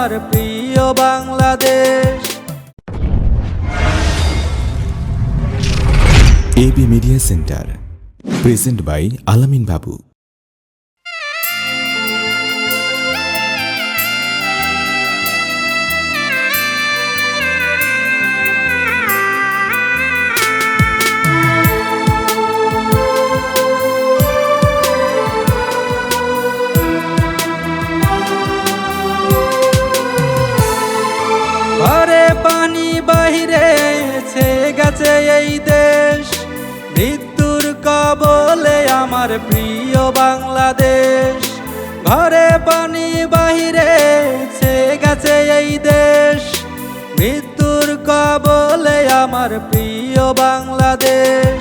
আমার প্রিয় Bangladesh. AB media centre present by Alamin Babu. ঘরে পানি বাহিরে ছেয়ে গেছে এই দেশ, মৃত্যুর কবলে আমার প্রিয় বাংলাদেশ। ঘরে পানি বাহিরে ছেয়ে গেছে এই দেশ, মৃত্যুর কবলে আমার প্রিয় বাংলাদেশ।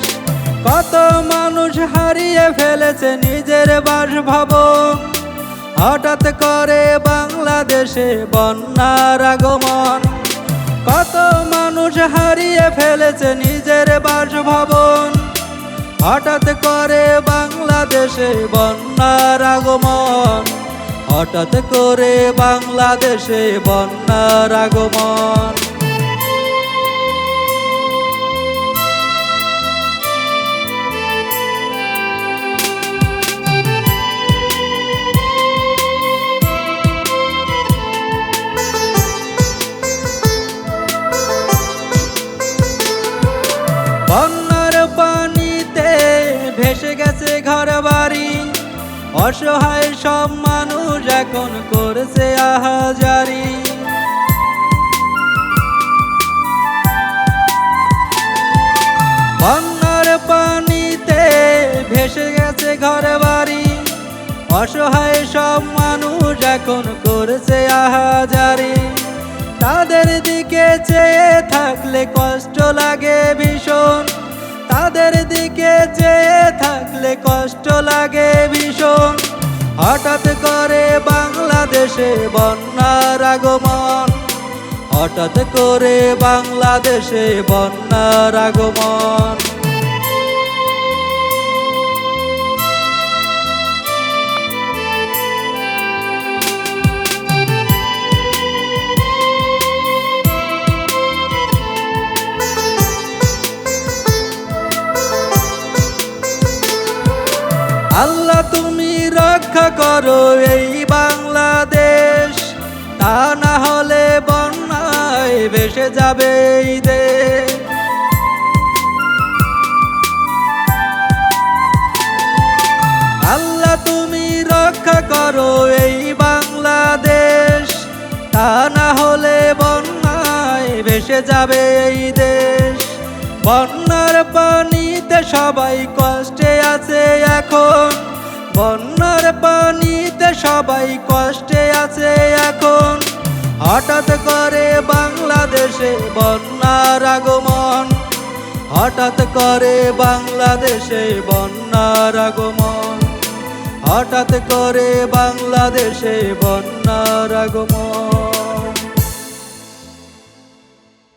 কত মানুষ হারিয়ে ফেলেছে নিজের বাসভবন, হঠাৎ করে বাংলাদেশে বন্যার আগমন। কত মানুষ হারিয়ে ফেলেছে নিজের বাসভবন, হঠাৎ করে বাংলাদেশে বন্যার আগমন। হঠাৎ করে বাংলাদেশে বন্যার আগমন। বন্যার পানিতে ভেসে গেছে ঘরবাড়ি, অসহায় সব মানুষ এখন করেছে আহাজারি। বন্যার পানিতে ভেসে গেছে ঘরবাড়ি, অসহায় সব মানুষ এখন করেছে আহাজারি। তাদের দিকে চেয়ে থাকলে কষ্ট লাগে ভীষণ, তাদের দিকে চেয়ে থাকলে কষ্ট লাগে ভীষণ। হঠাৎ করে বাংলাদেশে বন্যার আগমন, হঠাৎ করে বাংলাদেশে বন্যার আগমন। আল্লাহ তুমি রক্ষা করো এই বাংলাদেশ, তা না হলে বন্যায় ভেসে যাবে এই দেশ। আল্লাহ তুমি রক্ষা করো এই বাংলাদেশ, তা না হলে বন্যায় ভেসে যাবে এই দেশ। বন্যার পানিতে সবাই কষ্টে আছে এখন, বন্যার পানিতে সবাই কষ্টে আছে এখন। হঠাৎ করে বাংলাদেশে বন্যার আগমন, হঠাৎ করে বাংলাদেশে বন্যার আগমন। হঠাৎ করে বাংলাদেশে বন্যার আগমন।